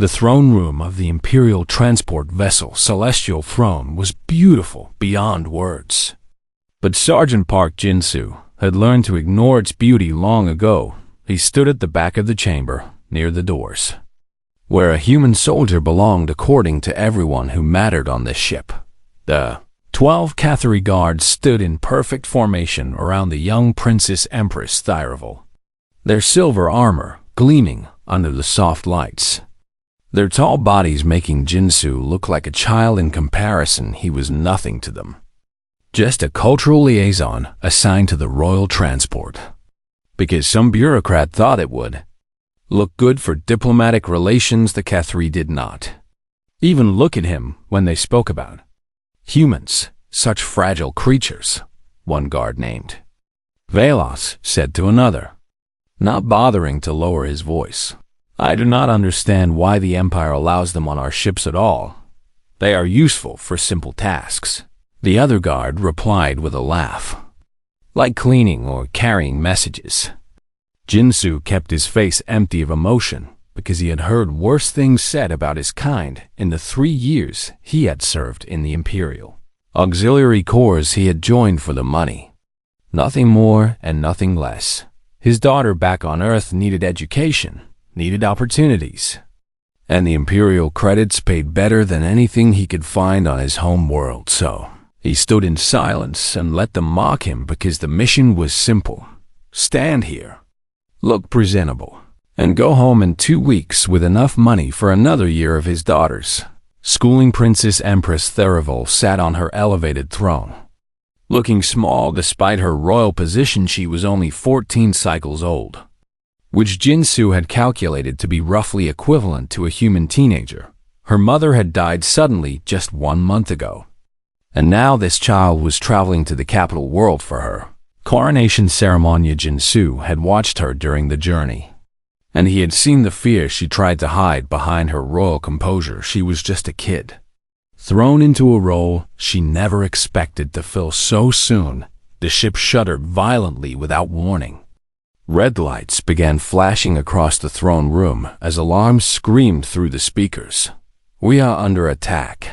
The throne room of the Imperial transport vessel Celestial Throne was beautiful beyond words. But Sergeant Park Jinsu had learned to ignore its beauty long ago. He stood at the back of the chamber, near the doors, where a human soldier belonged according to everyone who mattered on this ship. The 12 Cathari guards stood in perfect formation around the young Princess Empress Thyravel, their silver armor gleaming under the soft lights. Their tall bodies making Jinsu look like a child in comparison. He was nothing to them. Just a cultural liaison assigned to the royal transport, because some bureaucrat thought it would look good for diplomatic relations. The Cathari did not even look at him when they spoke about humans, such fragile creatures, one guard named Velos said to another, not bothering to lower his voice. I do not understand why the Empire allows them on our ships at all. They are useful for simple tasks. The other guard replied with a laugh, like cleaning or carrying messages. Jinsu kept his face empty of emotion because he had heard worse things said about his kind in the 3 years he had served in the Imperial Auxiliary Corps. He had joined for the money, nothing more and nothing less. His daughter back on Earth needed education, needed opportunities, and the Imperial credits paid better than anything he could find on his home world. So he stood in silence and let them mock him because the mission was simple. Stand here, look presentable, and go home in 2 weeks with enough money for another year of his daughter's schooling. Princess Empress Thyravel sat on her elevated throne, looking small despite her royal position. She was only 14 cycles old, which Jinsu had calculated to be roughly equivalent to a human teenager. Her mother had died suddenly just 1 month ago, and now this child was traveling to the capital world for her coronation ceremony. Jinsu had watched her during the journey, and he had seen the fear she tried to hide behind her royal composure. She was just a kid, thrown into a role she never expected to fill so soon. The ship shuddered violently without warning. Red lights began flashing across the throne room as alarms screamed through the speakers. We are under attack,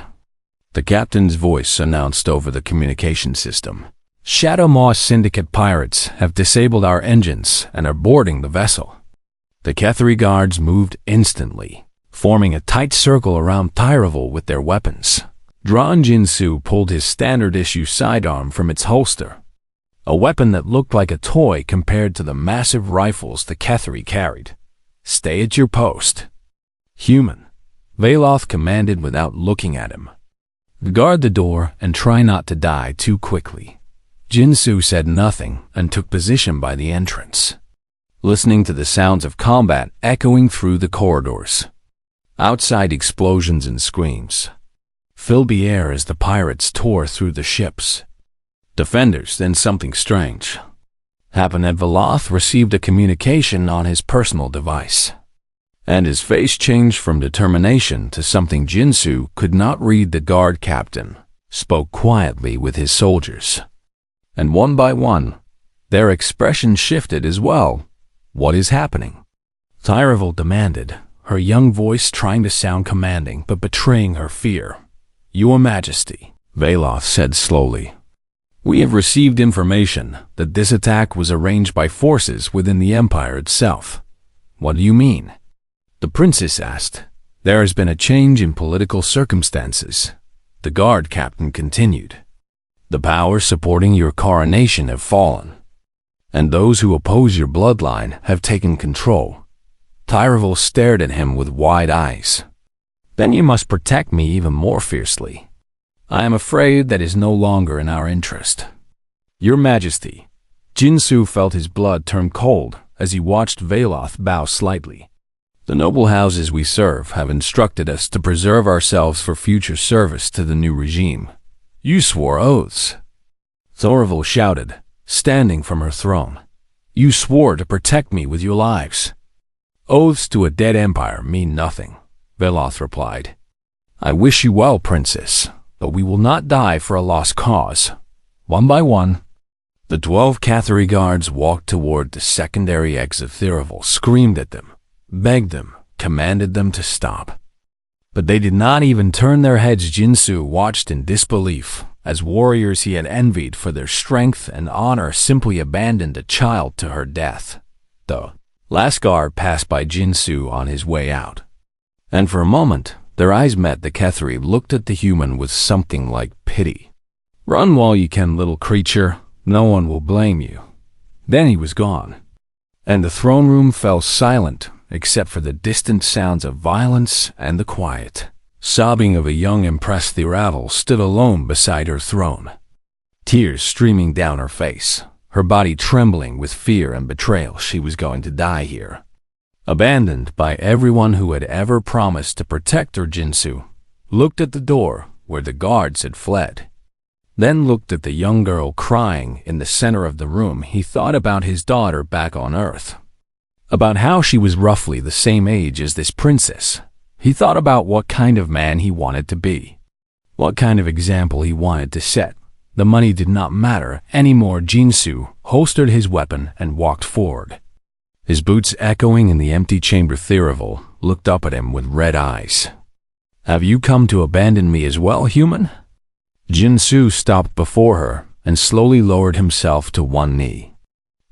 the captain's voice announced over the communication system. Shadow Moss Syndicate pirates have disabled our engines and are boarding the vessel. The Cathari guards moved instantly, forming a tight circle around Thyravel with their weapons. Drawn Jinsu pulled his standard-issue sidearm from its holster, a weapon that looked like a toy compared to the massive rifles the Cathari carried. Stay at your post, human, Veloth commanded without looking at him. Guard the door and try not to die too quickly. Jinsu said nothing and took position by the entrance, listening to the sounds of combat echoing through the corridors. Outside, explosions and screams filled the air as the pirates tore through the ships. Defenders. Then something strange happened. Veloth received a communication on his personal device, and his face changed from determination to something Jinsu could not read. The guard captain spoke quietly with his soldiers, and one by one, their expressions shifted as well. What is happening? Thyravel demanded, her young voice trying to sound commanding but betraying her fear. Your Majesty, Veloth said slowly, we have received information that this attack was arranged by forces within the Empire itself. What do you mean? The princess asked. There has been a change in political circumstances, the guard captain continued. The powers supporting your coronation have fallen, and those who oppose your bloodline have taken control. Thyravel stared at him with wide eyes. Then you must protect me even more fiercely. I am afraid that is no longer in our interest. Your Majesty. Jinsu felt his blood turn cold as he watched Veloth bow slightly. The noble houses we serve have instructed us to preserve ourselves for future service to the new regime. You swore oaths, Thyravel shouted, standing from her throne. You swore to protect me with your lives. Oaths to a dead empire mean nothing, Veloth replied. I wish you well, princess, but we will not die for a lost cause. One by one, the 12 Cathari guards walked toward the secondary exit. Thyravel screamed at them, begged them, commanded them to stop. But they did not even turn their heads. Jinsu watched in disbelief as warriors he had envied for their strength and honor simply abandoned a child to her death. The last guard passed by Jinsu on his way out, and for a moment their eyes met. The Kethri looked at the human with something like pity. "Run while you can, little creature. No one will blame you." Then he was gone, and the throne room fell silent except for the distant sounds of violence and the quiet sobbing of a young Empress. Thiravel stood alone beside her throne, tears streaming down her face, her body trembling with fear and betrayal. She was going to die here, abandoned by everyone who had ever promised to protect her. Jinsu looked at the door where the guards had fled, then looked at the young girl crying in the center of the room. He thought about his daughter back on Earth, about how she was roughly the same age as this princess. He thought about what kind of man he wanted to be, what kind of example he wanted to set. The money did not matter anymore. Jinsu holstered his weapon and walked forward, his boots echoing in the empty chamber. Thiravel looked up at him with red eyes. "Have you come to abandon me as well, human?" Jinsu stopped before her and slowly lowered himself to one knee,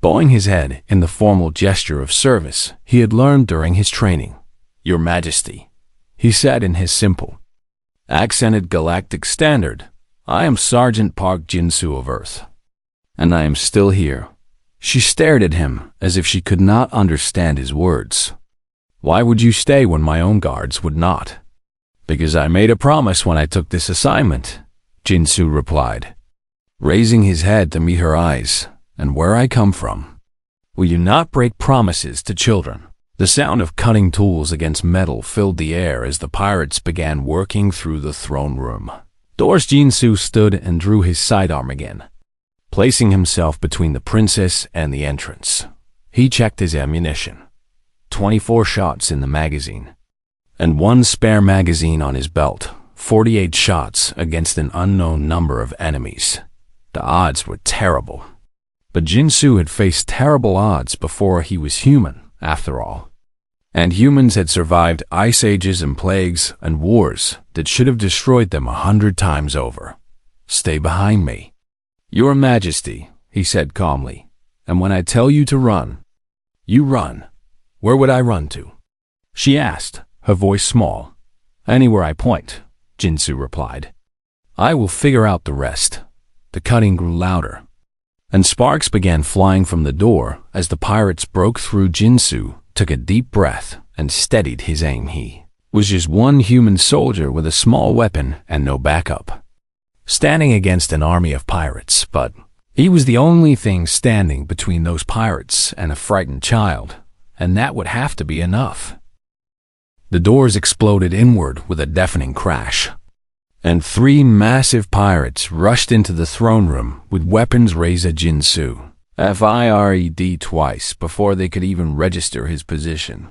bowing his head in the formal gesture of service he had learned during his training. "Your Majesty," he said in his simple, accented galactic standard, "I am Sergeant Park Jinsu of Earth, and I am still here." She stared at him as if she could not understand his words. "Why would you stay when my own guards would not?" "Because I made a promise when I took this assignment," Jinsu replied, raising his head to meet her eyes. "And where I come from, will you not break promises to children?" The sound of cutting tools against metal filled the air as the pirates began working through the throne room doors. Jinsu stood and drew his sidearm again, placing himself between the princess and the entrance. He checked his ammunition. 24 shots in the magazine, and one spare magazine on his belt. 48 shots against an unknown number of enemies. The odds were terrible. But Jinsu had faced terrible odds before. He was human, after all. And humans had survived ice ages and plagues and wars that should have destroyed them 100 times over. "Stay behind me, Your Majesty," he said calmly. "And when I tell you to run, you run." "Where would I run to?" she asked, her voice small. "Anywhere I point," Jinsu replied. "I will figure out the rest." The cutting grew louder, and sparks began flying from the door as the pirates broke through. Jinsu took a deep breath and steadied his aim. He was just one human soldier with a small weapon and no backup, standing against an army of pirates, but he was the only thing standing between those pirates and a frightened child, and that would have to be enough. The doors exploded inward with a deafening crash, and 3 massive pirates rushed into the throne room with weapons raised at Jinsu. Fired twice before they could even register his position,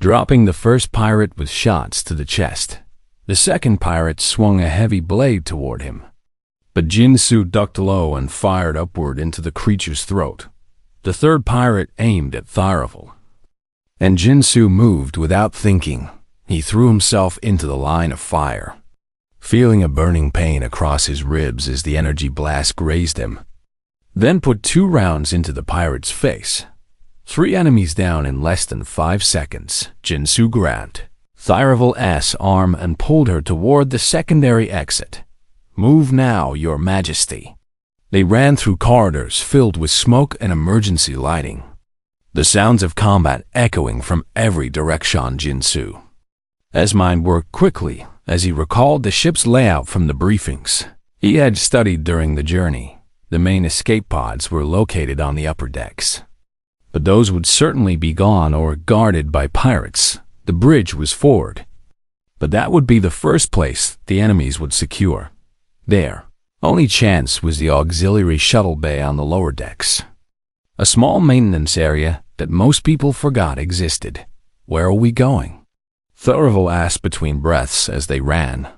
dropping the first pirate with shots to the chest. The second pirate swung a heavy blade toward him, but Jinsu ducked low and fired upward into the creature's throat. The third pirate aimed at Thiravel, and Jinsu moved without thinking. He threw himself into the line of fire, feeling a burning pain across his ribs as the energy blast grazed him, then put 2 rounds into the pirate's face. 3 enemies down in less than 5 seconds. Jinsu grabbed Thiravel's arm and pulled her toward the secondary exit. "Move now, Your Majesty." They ran through corridors filled with smoke and emergency lighting, the sounds of combat echoing from every direction. Jinsu's mind worked quickly as he recalled the ship's layout from the briefings he had studied during the journey. The main escape pods were located on the upper decks, but those would certainly be gone or guarded by pirates. The bridge was forward, but that would be the first place the enemies would secure. Their only chance was the auxiliary shuttle bay on the lower decks, a small maintenance area that most people forgot existed. "Where are we going?" Thiravel asked between breaths as they ran.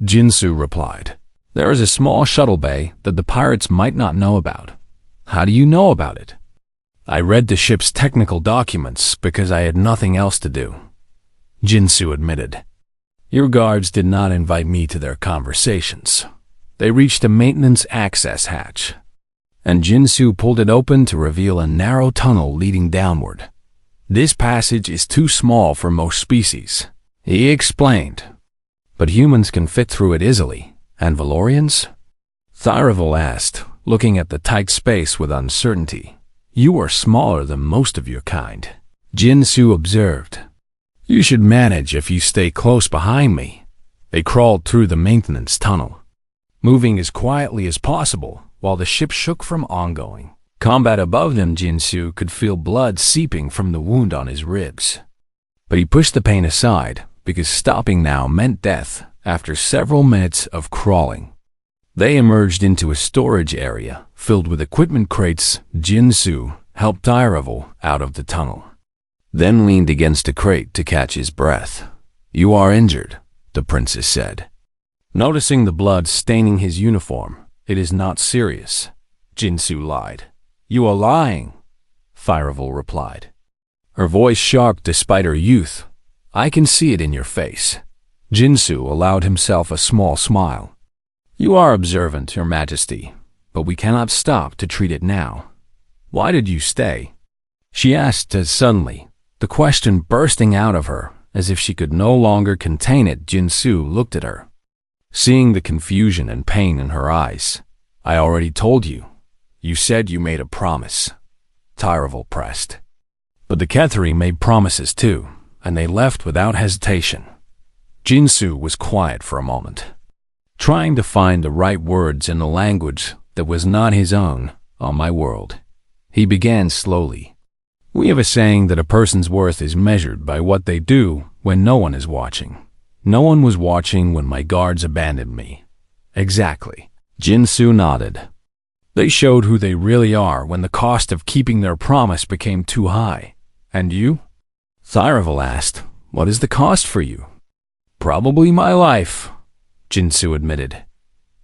Jinsu replied, "There is a small shuttle bay that the pirates might not know about." "How do you know about it?" "I read the ship's technical documents because I had nothing else to do." Jinsu admitted. Your guards did not invite me to their conversations. They reached a maintenance access hatch, and Jinsu pulled it open to reveal a narrow tunnel leading downward. This passage is too small for most species, he explained. But humans can fit through it easily, and Valorians? Thyravel asked, looking at the tight space with uncertainty. You are smaller than most of your kind. Jinsu observed. You should manage if you stay close behind me. They crawled through the maintenance tunnel, moving as quietly as possible while the ship shook from ongoing combat above them. Jinsu could feel blood seeping from the wound on his ribs. But he pushed the pain aside because stopping now meant death after several minutes of crawling. They emerged into a storage area filled with equipment crates. Jinsu helped Thyravel out of the tunnel, then leaned against a crate to catch his breath. You are injured, the princess said, noticing the blood staining his uniform. It is not serious, Jinsu lied. You are lying, Thyravel replied, her voice sharp despite her youth. I can see it in your face. Jinsu allowed himself a small smile. You are observant, Your Majesty, but we cannot stop to treat it now. Why did you stay? She asked as suddenly, the question bursting out of her as if she could no longer contain it. Jinsu looked at her, seeing the confusion and pain in her eyes. I already told you. You said you made a promise, Thyravel pressed. But the Ketheri made promises too, and they left without hesitation. Jinsu was quiet for a moment, trying to find the right words in a language that was not his own. On my world, he began slowly. We have a saying that a person's worth is measured by what they do when no one is watching. No one was watching when my guards abandoned me. Exactly. Jinsu nodded. They showed who they really are when the cost of keeping their promise became too high. And you? Thyravel asked, what is the cost for you? Probably my life, Jinsu admitted.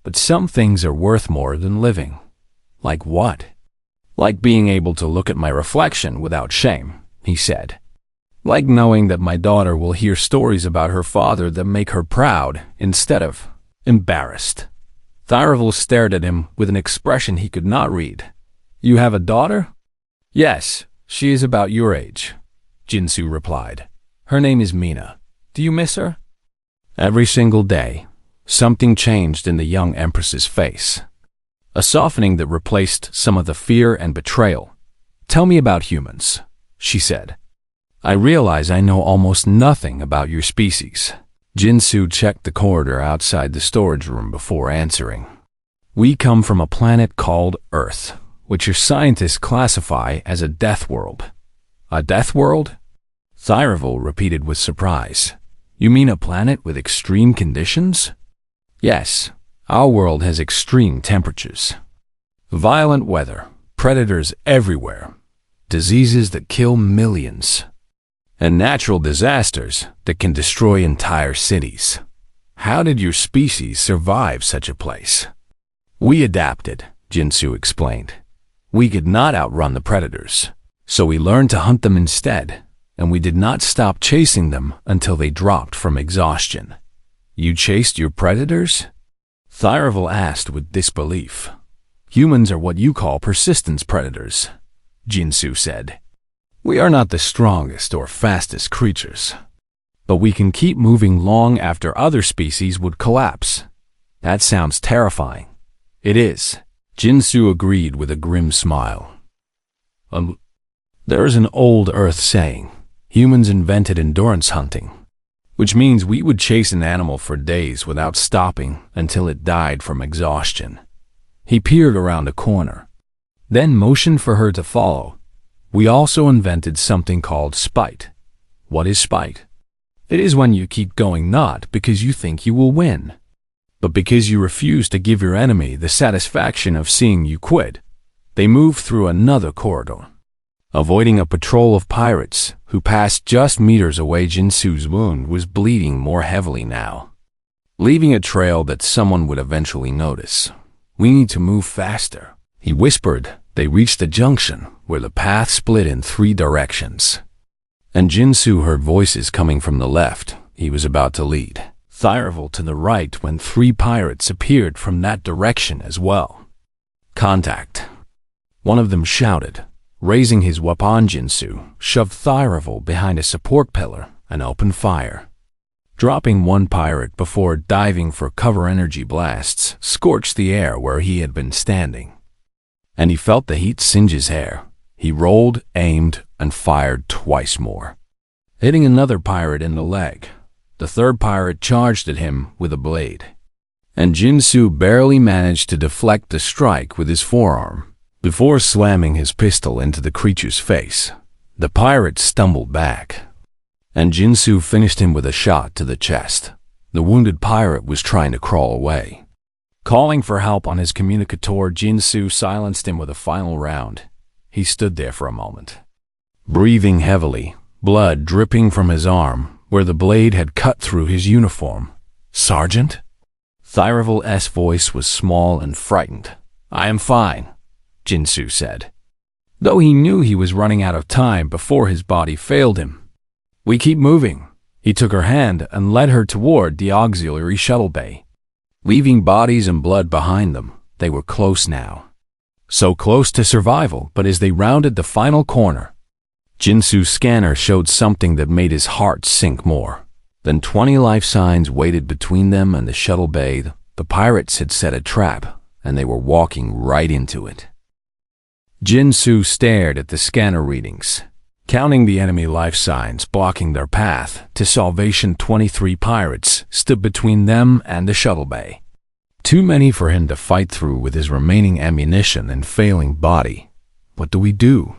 But some things are worth more than living. Like what? Like being able to look at my reflection without shame, he said. Like knowing that my daughter will hear stories about her father that make her proud instead of embarrassed. Thyravel stared at him with an expression he could not read. You have a daughter? Yes, she is about your age, Jinsu replied. Her name is Mina. Do you miss her? Every single day, something changed in the young Empress's face. A softening that replaced some of the fear and betrayal. Tell me about humans, she said. I realize I know almost nothing about your species. Jinsu checked the corridor outside the storage room before answering. We come from a planet called Earth, which your scientists classify as a death world. A death world? Thyravel repeated with surprise. You mean a planet with extreme conditions? Yes, our world has extreme temperatures, violent weather, predators everywhere, diseases that kill millions, and natural disasters that can destroy entire cities. How did your species survive such a place? We adapted, Jinsu explained. We could not outrun the predators, so we learned to hunt them instead, and we did not stop chasing them until they dropped from exhaustion. You chased your predators? Thyravel asked with disbelief. Humans are what you call persistence predators, Jinsu said. We are not the strongest or fastest creatures, but we can keep moving long after other species would collapse. That sounds terrifying. It is, Jinsu agreed with a grim smile. There is an old Earth saying, humans invented endurance hunting, which means we would chase an animal for days without stopping until it died from exhaustion. He peered around a corner, then motioned for her to follow. We also invented something called spite. What is spite? It is when you keep going not because you think you will win, but because you refuse to give your enemy the satisfaction of seeing you quit. They moved through another corridor, avoiding a patrol of pirates who passed just meters away. Jinsu's wound was bleeding more heavily now, leaving a trail that someone would eventually notice. We need to move faster, he whispered. They reached a junction where the path split in 3 directions. And Jinsu heard voices coming from the left. He was about to lead Thyreville to the right when 3 pirates appeared from that direction as well. Contact. One of them shouted. Raising his weapon, Jinsu shoved Thyreville behind a support pillar and opened fire. Dropping one pirate before diving for cover, energy blasts scorched the air where he had been standing. And he felt the heat singe his hair. He rolled, aimed, and fired twice more, hitting another pirate in the leg. The 3rd pirate charged at him with a blade, and Jinsu barely managed to deflect the strike with his forearm before slamming his pistol into the creature's face. The pirate stumbled back, and Jinsu finished him with a shot to the chest. The wounded pirate was trying to crawl away. Calling for help on his communicator, Jinsu silenced him with a final round. He stood there for a moment, breathing heavily, blood dripping from his arm where the blade had cut through his uniform. "Sergeant?" Thyreville's voice was small and frightened. "I am fine," Jinsu said, though he knew he was running out of time before his body failed him. "We keep moving." He took her hand and led her toward the auxiliary shuttle bay. Leaving bodies and blood behind them, they were close now. So close to survival, but as they rounded the final corner, Jinsu's scanner showed something that made his heart sink more. Then 20 life signs waited between them and the shuttle bay. The pirates had set a trap, and they were walking right into it. Jinsu stared at the scanner readings, counting the enemy life signs blocking their path to salvation. 23 pirates stood between them and the shuttle bay. Too many for him to fight through with his remaining ammunition and failing body. "What do we do?"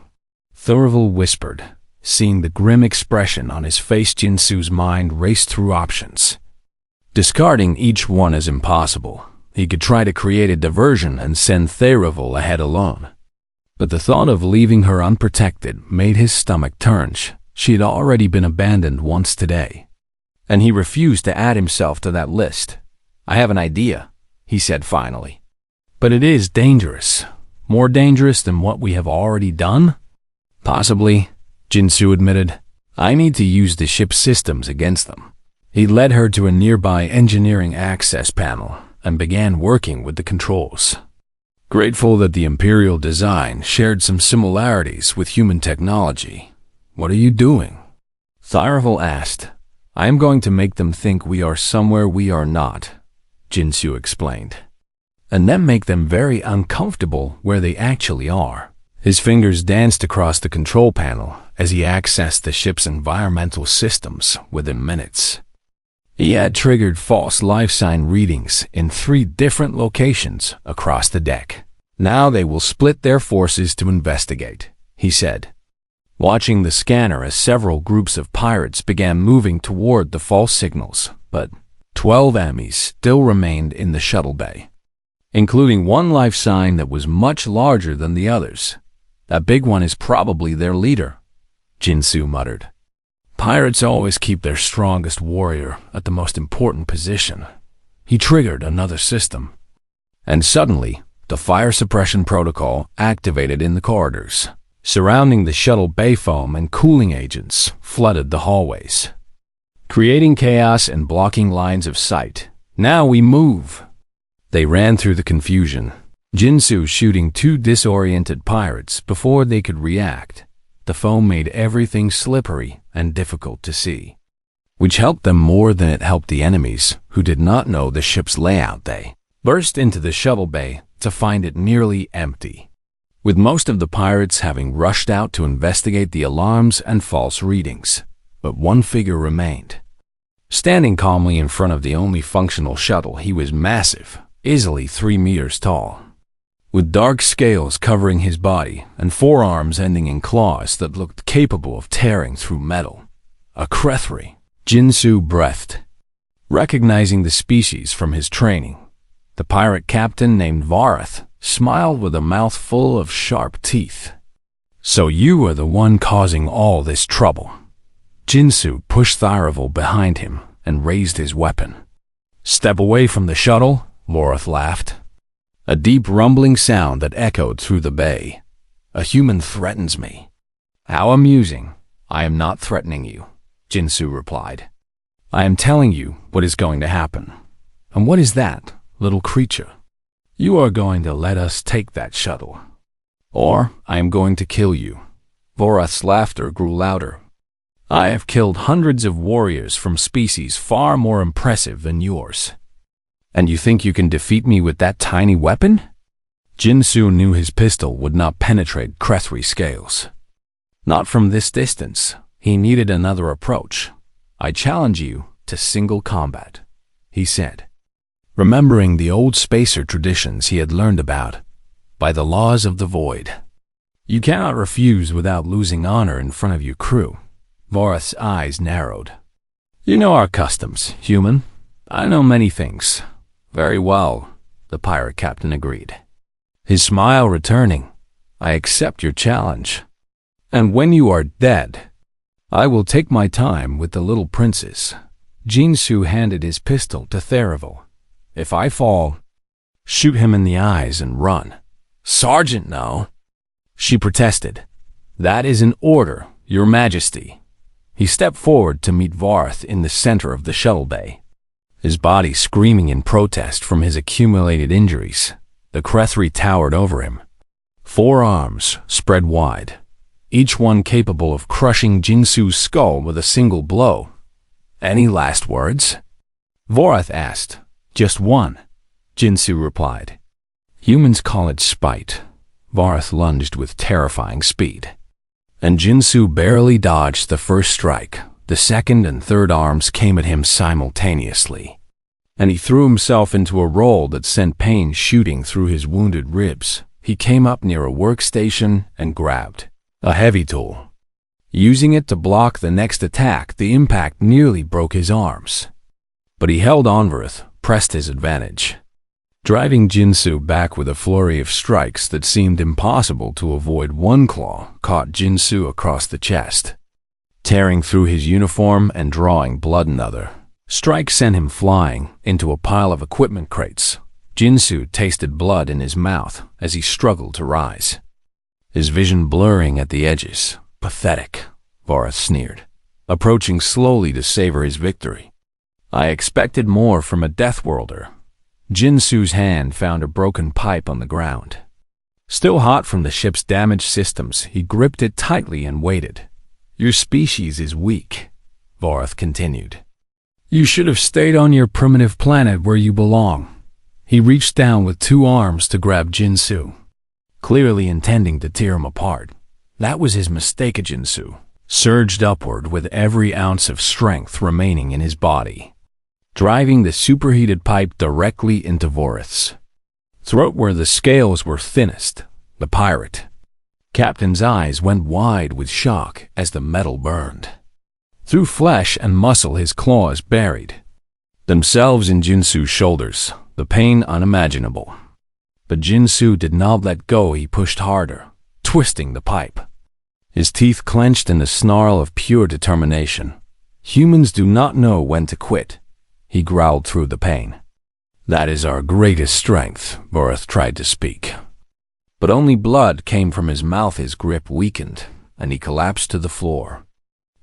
Thyreville whispered. Seeing the grim expression on his face, Jinsu's mind raced through options. Discarding each one as impossible, he could try to create a diversion and send Thyreville ahead alone. But the thought of leaving her unprotected made his stomach turn. She had already been abandoned once today, and he refused to add himself to that list. "I have an idea," he said finally. "But it is dangerous. More dangerous than what we have already done?" "Possibly," Jinsu admitted. "I need to use the ship's systems against them." He led her to a nearby engineering access panel and began working with the controls. Grateful that the Imperial design shared some similarities with human technology. "What are you doing?" Thyreville asked. "I am going to make them think we are somewhere we are not," Jinsu explained, "and then make them very uncomfortable where they actually are." His fingers danced across the control panel as he accessed the ship's environmental systems within minutes. He had triggered false life sign readings in 3 different locations across the deck. "Now they will split their forces to investigate," he said, watching the scanner as several groups of pirates began moving toward the false signals. But 12 enemies still remained in the shuttle bay, including one life sign that was much larger than the others. "That big one is probably their leader," Jinsu muttered. "Pirates always keep their strongest warrior at the most important position." He triggered another system, and suddenly, the fire suppression protocol activated in the corridors. Surrounding the shuttle bay, foam and cooling agents flooded the hallways, creating chaos and blocking lines of sight. "Now we move!" They ran through the confusion, Jinsu shooting 2 disoriented pirates before they could react. The foam made everything slippery and difficult to see, which helped them more than it helped the enemies who did not know the ship's layout. They burst into the shuttle bay to find it nearly empty, with most of the pirates having rushed out to investigate the alarms and false readings. But one figure remained. Standing calmly in front of the only functional shuttle, he was massive, easily 3 meters tall, with dark scales covering his body and forearms ending in claws that looked capable of tearing through metal. A Krethri, Jinsu breathed, recognizing the species from his training. The pirate captain named Varath smiled with a mouth full of sharp teeth. "So you are the one causing all this trouble." Jinsu pushed Thyreville behind him and raised his weapon. "Step away from the shuttle," Varath laughed. A deep rumbling sound that echoed through the bay. "A human threatens me." "How amusing," I am not threatening you, Jinsu replied. I am telling you what is going to happen. And what is that, little creature? You are going to let us take that shuttle. Or I am going to kill you. Vorath's laughter grew louder. I have killed hundreds of warriors from species far more impressive than yours. And you think you can defeat me with that tiny weapon? Jinsu knew his pistol would not penetrate Krethri's scales. Not from this distance. He needed another approach. I challenge you to single combat, he said. Remembering the old spacer traditions he had learned about, by the laws of the void. You cannot refuse without losing honor in front of your crew. Vorath's eyes narrowed. You know our customs, human. I know many things. Very well, the pirate captain agreed. His smile returning. I accept your challenge. And when you are dead, I will take my time with the little princess. Jinsu handed his pistol to Therivel. If I fall, shoot him in the eyes and run. Sergeant, no. She protested. That is an order, Your Majesty. He stepped forward to meet Vorath in the center of the shuttle bay. His body screaming in protest from his accumulated injuries. The Krethri towered over him. 4 arms spread wide, each one capable of crushing Jinsu's skull with a single blow. Any last words? Vorath asked. Just one, Jinsu replied. Humans call it spite. Vorath lunged with terrifying speed. And Jinsu barely dodged the first strike. The second and third arms came at him simultaneously. And he threw himself into a roll that sent pain shooting through his wounded ribs. He came up near a workstation and grabbed a heavy tool. Using it to block the next attack, the impact nearly broke his arms. But he held onward, pressed his advantage, driving Jinsu back with a flurry of strikes that seemed impossible to avoid. One claw caught Jinsu across the chest, tearing through his uniform and drawing blood. Another strike sent him flying into a pile of equipment crates. Jinsu tasted blood in his mouth as he struggled to rise, his vision blurring at the edges. Pathetic, Vorath sneered, approaching slowly to savor his victory. I expected more from a Deathworlder. Jinsu's hand found a broken pipe on the ground. Still hot from the ship's damaged systems, he gripped it tightly and waited. Your species is weak, Vorath continued. You should have stayed on your primitive planet where you belong. He reached down with 2 arms to grab Jinsu, clearly intending to tear him apart. That was his mistake. Jinsu surged upward with every ounce of strength remaining in his body, driving the superheated pipe directly into Vorath's throat where the scales were thinnest. The pirate captain's eyes went wide with shock as the metal burned. Through flesh and muscle his claws buried themselves in Jinsu's shoulders, the pain unimaginable. But Jinsu did not let go. He pushed harder, twisting the pipe, his teeth clenched in a snarl of pure determination. Humans do not know when to quit, he growled through the pain. That is our greatest strength, Vorath tried to speak. But only blood came from his mouth. His grip weakened, and he collapsed to the floor.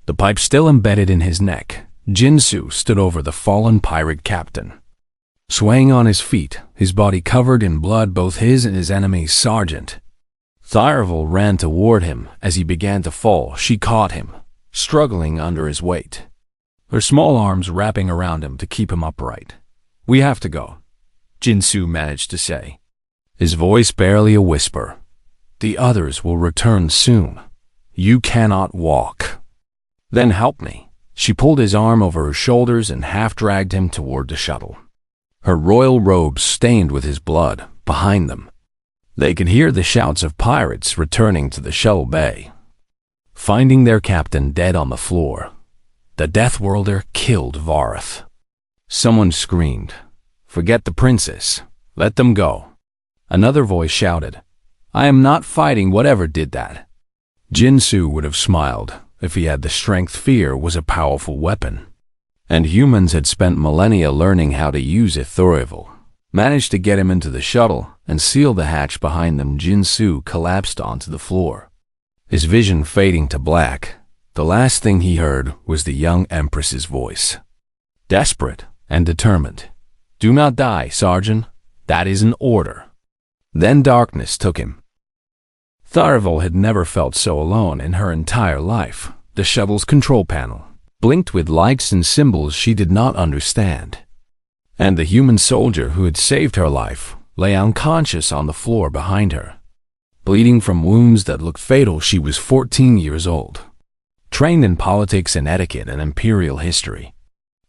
The pipe still embedded in his neck, Jinsu stood over the fallen pirate captain, swaying on his feet, his body covered in blood, both his and his enemy's. Sergeant. Therivel ran toward him as he began to fall. She caught him, struggling under his weight, her small arms wrapping around him to keep him upright. We have to go, Jinsu managed to say, his voice barely a whisper. The others will return soon. You cannot walk. Then help me. She pulled his arm over her shoulders and half-dragged him toward the shuttle, her royal robes stained with his blood. Behind them, they could hear the shouts of pirates returning to the shuttle bay, finding their captain dead on the floor. The Deathworlder killed Vorath. Someone screamed, "Forget the princess. Let them go." Another voice shouted, "I am not fighting whatever did that." Jinsu would have smiled if he had the strength. Fear was a powerful weapon, and humans had spent millennia learning how to use it. Therivel managed to get him into the shuttle and seal the hatch behind them. Jinsu collapsed onto the floor, his vision fading to black. The last thing he heard was the young Empress's voice. Desperate and determined. "Do not die, Sergeant. That is an order." Then darkness took him. Tharivel had never felt so alone in her entire life. The shuttle's control panel blinked with lights and symbols she did not understand. And the human soldier who had saved her life lay unconscious on the floor behind her, bleeding from wounds that looked fatal. She was 14 years old, trained in politics and etiquette and imperial history,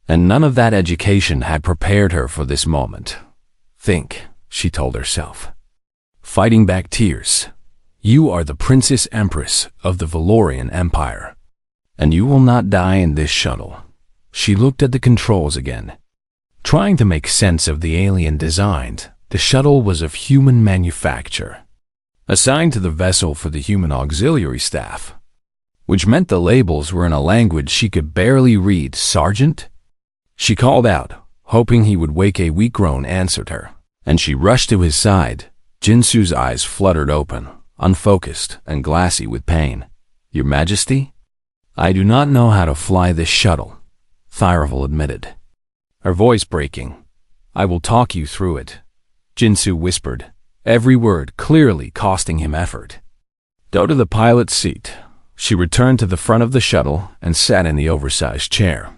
and none of that education had prepared her for this moment. "Think," she told herself, fighting back tears. "You are the Princess Empress of the Valorian Empire, and you will not die in this shuttle." She looked at the controls again, trying to make sense of the alien design. The shuttle was of human manufacture, assigned to the vessel for the human auxiliary staff, which meant the labels were in a language she could barely read. "Sergeant?" She called out, hoping he would wake. A weak groan answered her, and she rushed to his side. Jinsu's eyes fluttered open, unfocused and glassy with pain. "Your Majesty?" "I do not know how to fly this shuttle," Tharivel admitted, her voice breaking. "I will talk you through it," Jinsu whispered, every word clearly costing him effort. "Go to the pilot's seat." She returned to the front of the shuttle and sat in the oversized chair,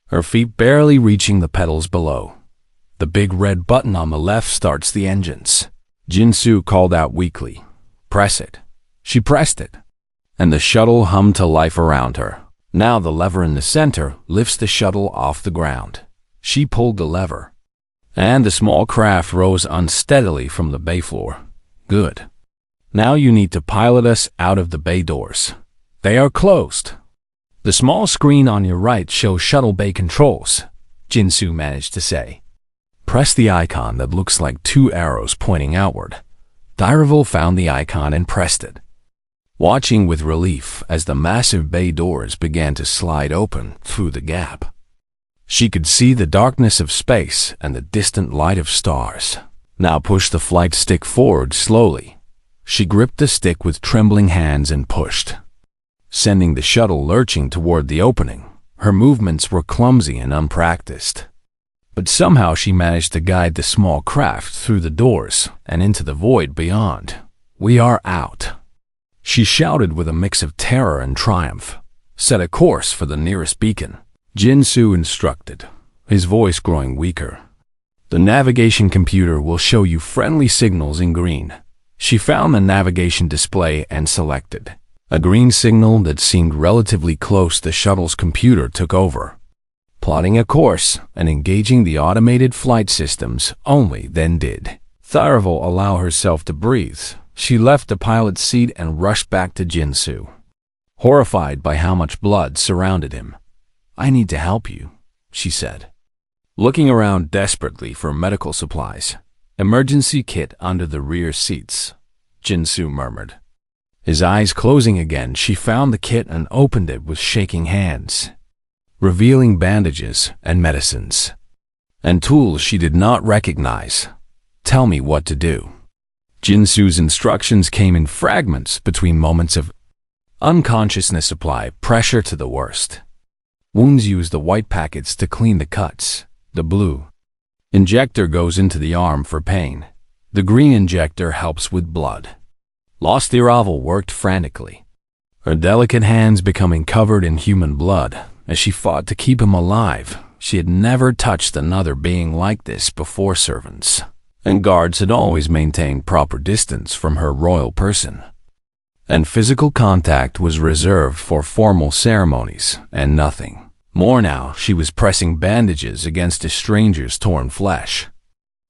her feet barely reaching the pedals below. "The big red button on the left starts the engines," Jinsu called out weakly. "Press it." She pressed it, and the shuttle hummed to life around her. Now the lever in the center lifts the shuttle off the ground. She pulled the lever, and the small craft rose unsteadily from the bay floor. "Good. Now you need to pilot us out of the bay doors. They are closed." "The small screen on your right shows shuttle bay controls," Jinsu managed to say. "Press the icon that looks like two arrows pointing outward." Tharivel found the icon and pressed it, watching with relief as the massive bay doors began to slide open through the gap. She could see the darkness of space and the distant light of stars. "Now push the flight stick forward slowly." She gripped the stick with trembling hands and pushed, sending the shuttle lurching toward the opening. Her movements were clumsy and unpracticed, but somehow she managed to guide the small craft through the doors and into the void beyond. "We are out," she shouted with a mix of terror and triumph. "Set a course for the nearest beacon," Jinsu instructed, his voice growing weaker. "The navigation computer will show you friendly signals in green." She found the navigation display and selected a green signal that seemed relatively close. The shuttle's computer took over, plotting a course and engaging the automated flight systems. Only then did Tharivel allow herself to breathe. She left the pilot's seat and rushed back to Jinsu, horrified by how much blood surrounded him. "I need to help you," she said, looking around desperately for medical supplies. "Emergency kit under the rear seats," Jinsu murmured. His eyes closing again, she found the kit and opened it with shaking hands, revealing bandages and medicines, and tools she did not recognize. "Tell me what to do." Jinsu's instructions came in fragments between moments of unconsciousness. Apply pressure to the worst wounds. Use the white packets to clean the cuts. The blue injector goes into the arm for pain. The green injector helps with blood. Tharivel worked frantically, her delicate hands becoming covered in human blood as she fought to keep him alive. She had never touched another being like this before. Servants and guards had always maintained proper distance from her royal person, and physical contact was reserved for formal ceremonies and nothing more. Now she was pressing bandages against a stranger's torn flesh,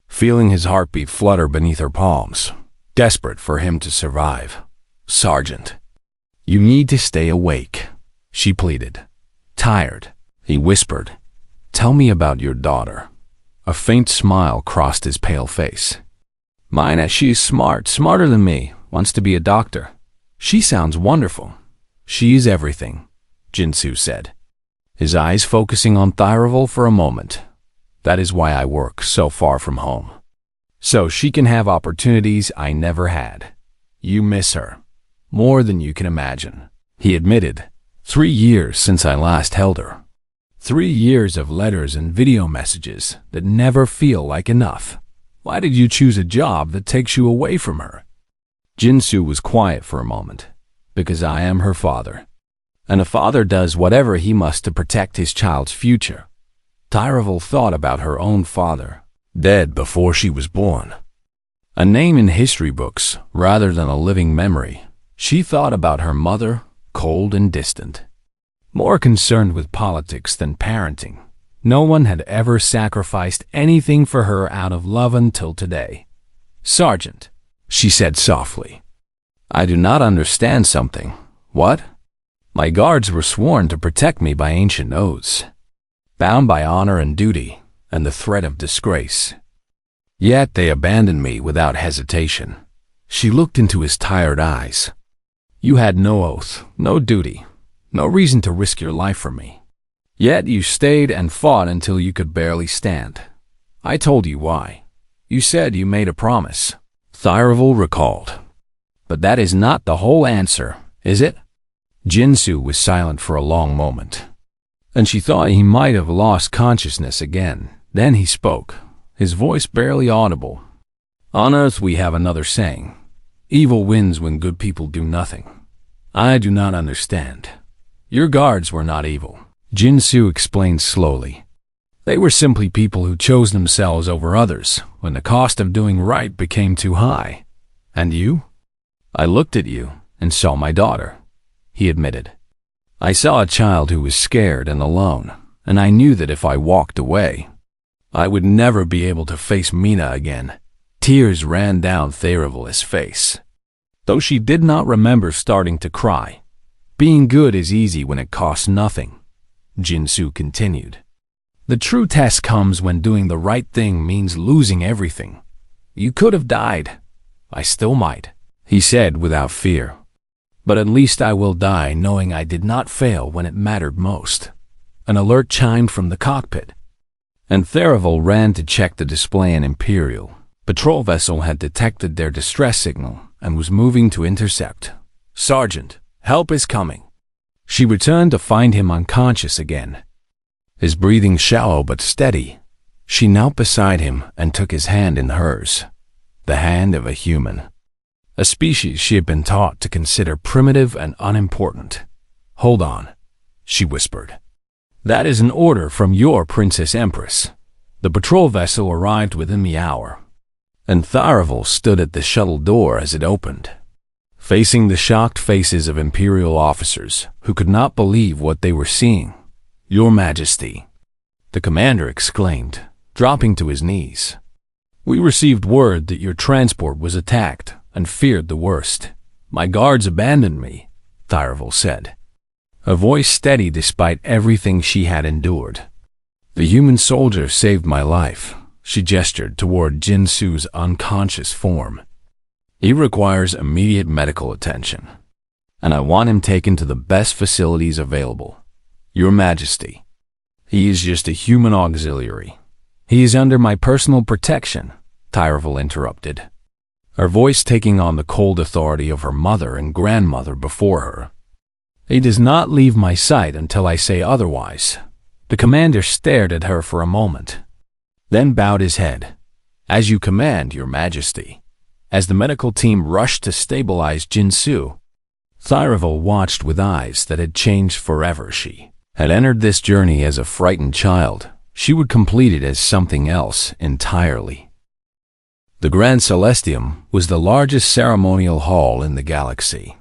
feeling his heartbeat flutter beneath her palms, desperate for him to survive. "Sergeant, you need to stay awake," she pleaded. "Tired," he whispered. "Tell me about your daughter." A faint smile crossed his pale face. "Mina, she's smart, smarter than me, wants to be a doctor. She sounds wonderful." "She is everything," Jinsu said, his eyes focusing on Tharivel for a moment. "That is why I work so far from home, so she can have opportunities I never had. You miss her more than you can imagine," he admitted, 3 years since I last held her. 3 years of letters and video messages that never feel like enough. Why did you choose a job that takes you away from her? Jinsu was quiet for a moment. Because I am her father. And a father does whatever he must to protect his child's future. Tyravel thought about her own father, dead before she was born. A name in history books rather than a living memory. She thought about her mother, cold and distant. More concerned with politics than parenting. No one had ever sacrificed anything for her out of love until today. Sergeant, she said softly. I do not understand something. What? My guards were sworn to protect me by ancient oaths, bound by honor and duty and the threat of disgrace. Yet they abandoned me without hesitation. She looked into his tired eyes. You had no oath, no duty, no reason to risk your life for me. Yet you stayed and fought until you could barely stand. I told you why. You said you made a promise. Tyravel recalled. But that is not the whole answer, is it? Jinsu was silent for a long moment, and she thought he might have lost consciousness again. Then he spoke, his voice barely audible. On Earth we have another saying, evil wins when good people do nothing. I do not understand. Your guards were not evil, Jinsu explained slowly. They were simply people who chose themselves over others when the cost of doing right became too high. And you? I looked at you and saw my daughter, he admitted. I saw a child who was scared and alone, and I knew that if I walked away, I would never be able to face Mina again. Tears ran down Tyravel's face, though she did not remember starting to cry. Being good is easy when it costs nothing, Jinsu continued. The true test comes when doing the right thing means losing everything. You could have died. I still might, he said without fear. But at least I will die knowing I did not fail when it mattered most. An alert chimed from the cockpit, and Tyravel ran to check the display. An Imperial patrol vessel had detected their distress signal and was moving to intercept. Sergeant, help is coming. She returned to find him unconscious again, his breathing shallow but steady. She knelt beside him and took his hand in hers, the hand of a human, a species she had been taught to consider primitive and unimportant. Hold on, she whispered. That is an order from your Princess Empress. The patrol vessel arrived within the hour, and Tyravel stood at the shuttle door as it opened, facing the shocked faces of Imperial officers who could not believe what they were seeing. Your Majesty, the commander exclaimed, dropping to his knees. We received word that your transport was attacked and feared the worst. My guards abandoned me, Tyravel said, a voice steady despite everything she had endured. The human soldier saved my life, she gestured toward Jinsu's unconscious form. He requires immediate medical attention, and I want him taken to the best facilities available. Your Majesty, he is just a human auxiliary. He is under my personal protection, Tyravel interrupted, her voice taking on the cold authority of her mother and grandmother before her. He does not leave my sight until I say otherwise. The commander stared at her for a moment, then bowed his head. As you command, Your Majesty. As the medical team rushed to stabilize Jinsu, Tyravel watched with eyes that had changed forever. She had entered this journey as a frightened child. She would complete it as something else entirely. The Grand Celestium was the largest ceremonial hall in the galaxy,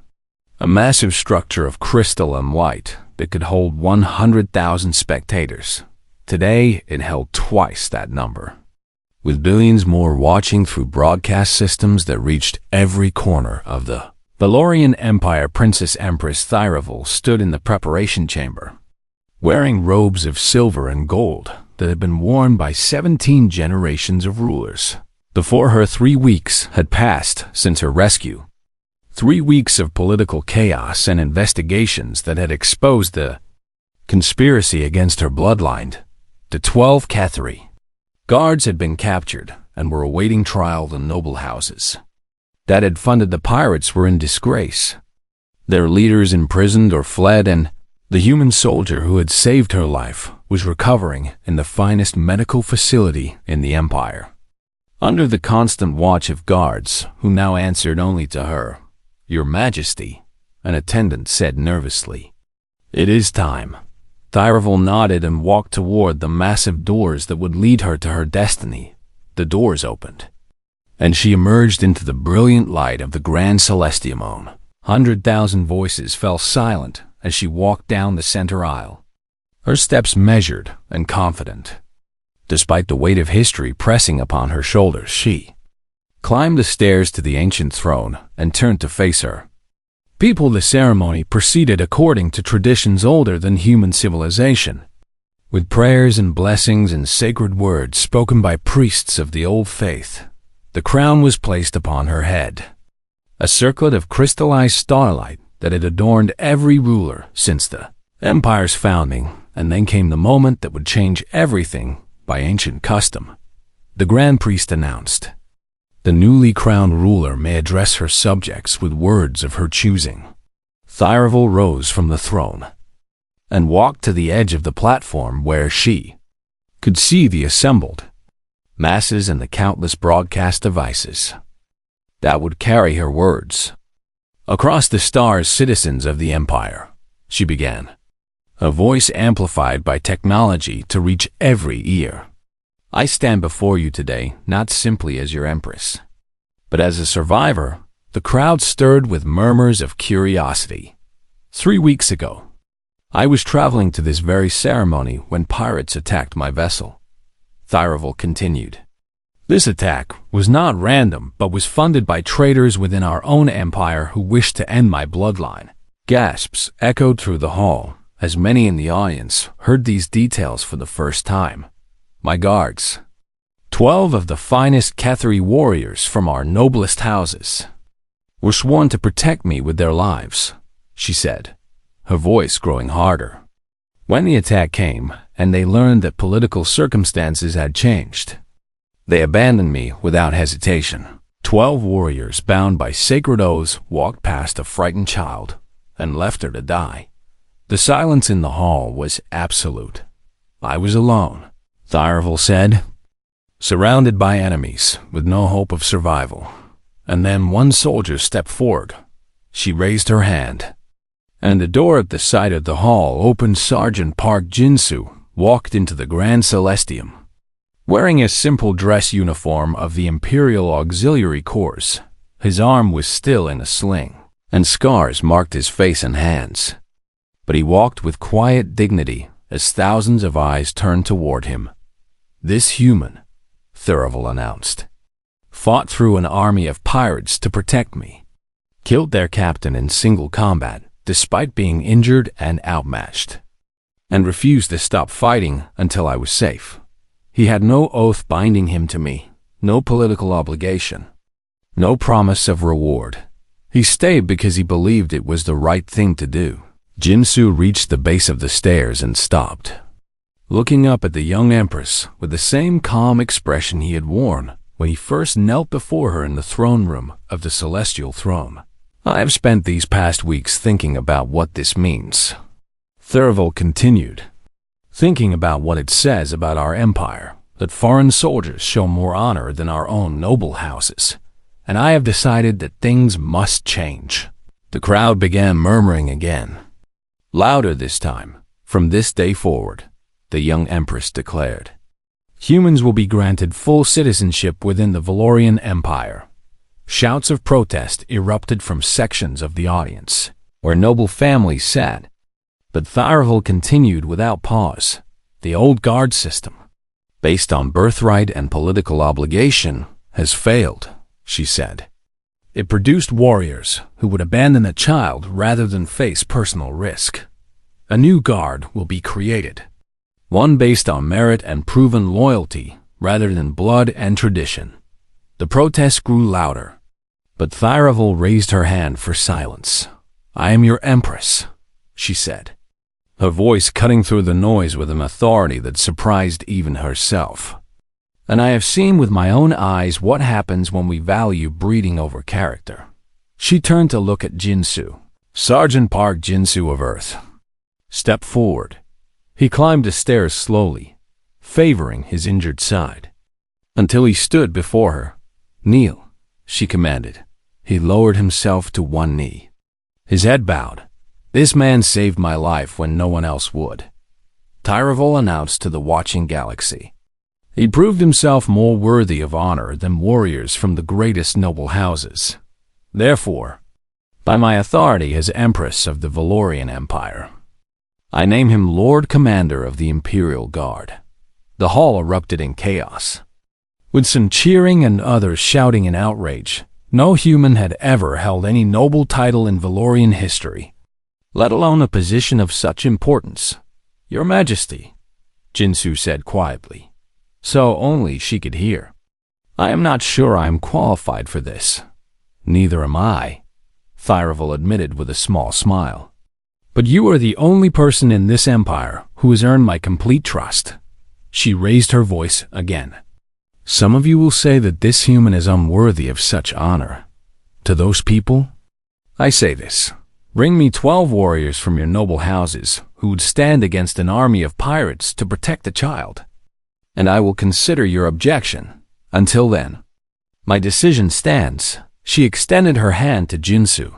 a massive structure of crystal and light that could hold 100,000 spectators. Today, it held twice that number, with billions more watching through broadcast systems that reached every corner of the Valorian Empire. Princess Empress Tyravel stood in the preparation chamber, wearing robes of silver and gold that had been worn by 17 generations of rulers. Before her, 3 weeks had passed since her rescue. 3 weeks of political chaos and investigations that had exposed the conspiracy against her bloodline. The 12 Cathari guards had been captured and were awaiting trial. The noble houses that had funded the pirates were in disgrace, their leaders imprisoned or fled, and The human soldier who had saved her life was recovering in the finest medical facility in the Empire, under the constant watch of guards who now answered only to her. "Your Majesty," an attendant said nervously. "It is time." Thyravel nodded and walked toward the massive doors that would lead her to her destiny. The doors opened, and she emerged into the brilliant light of the Grand Celestiamone. 100,000 voices fell silent as she walked down the center aisle, her steps measured and confident. Despite the weight of history pressing upon her shoulders, she climbed the stairs to the ancient throne and turned to face her. The ceremony proceeded according to traditions older than human civilization, with prayers and blessings and sacred words spoken by priests of the old faith. The crown was placed upon her head, a circlet of crystallized starlight that had adorned every ruler since the Empire's founding, and then came the moment that would change everything by ancient custom. The Grand Priest announced, "The newly crowned ruler may address her subjects with words of her choosing." Thyravel rose from the throne and walked to the edge of the platform where she could see the assembled masses and the countless broadcast devices that would carry her words. "Across the stars, citizens of the Empire," she began, a voice amplified by technology to reach every ear. "I stand before you today not simply as your Empress, but as a survivor." The crowd stirred with murmurs of curiosity. 3 weeks ago, I was traveling to this very ceremony when pirates attacked my vessel. Thyravel continued. "This attack was not random, but was funded by traitors within our own empire who wished to end my bloodline." Gasps echoed through the hall as many in the audience heard these details for the first time. "My guards, 12 of the finest Cathari warriors from our noblest houses, were sworn to protect me with their lives," she said, her voice growing harder. "When the attack came, and they learned that political circumstances had changed, they abandoned me without hesitation." 12 warriors bound by sacred oaths walked past a frightened child and left her to die. The silence in the hall was absolute. "I was alone," Thyravel said, "surrounded by enemies with no hope of survival." And then one soldier stepped forward. She raised her hand, and the door at the side of the hall opened. Sergeant Park Jinsu walked into the Grand Celestium, wearing a simple dress uniform of the Imperial Auxiliary Corps. His arm was still in a sling, and scars marked his face and hands. But he walked with quiet dignity as thousands of eyes turned toward him. "This human," Thyravel announced, "fought through an army of pirates to protect me, killed their captain in single combat despite being injured and outmatched, and refused to stop fighting until I was safe. He had no oath binding him to me, no political obligation, no promise of reward. He stayed because he believed it was the right thing to do." Jinsu reached the base of the stairs and stopped, looking up at the young Empress with the same calm expression he had worn when he first knelt before her in the throne room of the Celestial Throne. "I have spent these past weeks thinking about what this means," Thyravel continued, "thinking about what it says about our empire, that foreign soldiers show more honor than our own noble houses, and I have decided that things must change." The crowd began murmuring again, louder this time. "From this day forward," the young Empress declared, "humans will be granted full citizenship within the Valorian Empire." Shouts of protest erupted from sections of the audience, where noble families sat. But Thyravel continued without pause. "The old guard system, based on birthright and political obligation, has failed," she said. "It produced warriors who would abandon a child rather than face personal risk. A new guard will be created, one based on merit and proven loyalty rather than blood and tradition." The protests grew louder, but Thyravel raised her hand for silence. "I am your Empress," she said, her voice cutting through the noise with an authority that surprised even herself. "And I have seen with my own eyes what happens when we value breeding over character." She turned to look at Jinsu. "Sergeant Park Jinsu of Earth, Step forward. He climbed the stairs slowly, favoring his injured side, until he stood before her. Kneel, she commanded. He lowered himself to one knee. His head bowed. This man saved my life when no one else would, Tyrevol announced to the watching galaxy. He proved himself more worthy of honor than warriors from the greatest noble houses. Therefore, by my authority as Empress of the Valorian Empire, I name him Lord Commander of the Imperial Guard. The hall erupted in chaos, with some cheering and others shouting in outrage. No human had ever held any noble title in Valorian history, let alone a position of such importance. Your Majesty, Jinsu said quietly, so only she could hear. I am not sure I am qualified for this. Neither am I, Thyravol admitted with a small smile. But you are the only person in this empire who has earned my complete trust. She raised her voice again. Some of you will say that this human is unworthy of such honor. To those people, I say this. Bring me 12 warriors from your noble houses who would stand against an army of pirates to protect the child, and I will consider your objection. Until then, my decision stands. She extended her hand to Jinsu,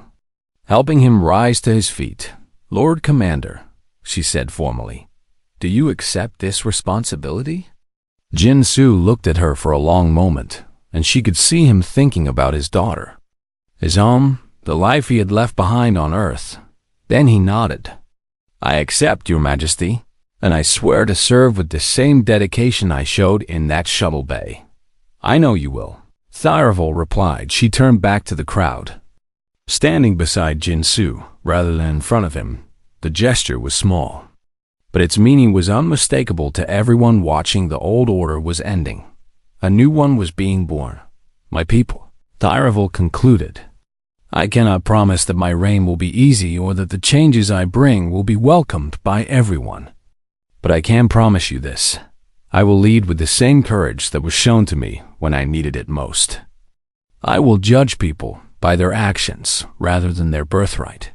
helping him rise to his feet. Lord Commander, she said formally, do you accept this responsibility? Jinsu looked at her for a long moment, and she could see him thinking about his daughter, his home, the life he had left behind on Earth. Then he nodded. I accept, Your Majesty, and I swear to serve with the same dedication I showed in that shuttle bay. I know you will, Thyravol replied. She turned back to the crowd. Standing beside Jinsu, rather than in front of him, the gesture was small, but its meaning was unmistakable to everyone watching. The old order was ending. A new one was being born. My people, Thyravol concluded. I cannot promise that my reign will be easy or that the changes I bring will be welcomed by everyone. But I can promise you this. I will lead with the same courage that was shown to me when I needed it most. I will judge people by their actions rather than their birthright.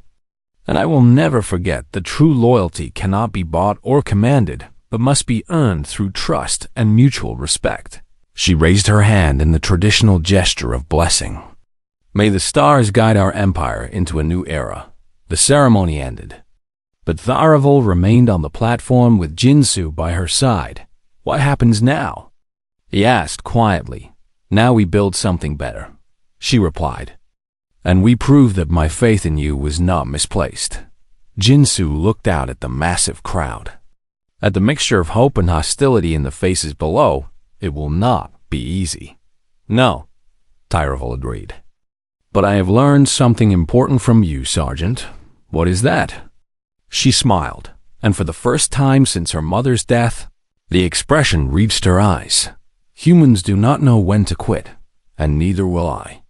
And I will never forget that true loyalty cannot be bought or commanded, but must be earned through trust and mutual respect. She raised her hand in the traditional gesture of blessing. May the stars guide our empire into a new era. The ceremony ended, but Thyravol remained on the platform with Jinsu by her side. What happens now? He asked quietly. Now we build something better, she replied. And we prove that my faith in you was not misplaced. Jinsu looked out at the massive crowd. At the mixture of hope and hostility in the faces below, it will not be easy. No, Thyravol agreed. But I have learned something important from you, Sergeant. What is that? She smiled, and for the first time since her mother's death, the expression reached her eyes. Humans do not know when to quit, and neither will I.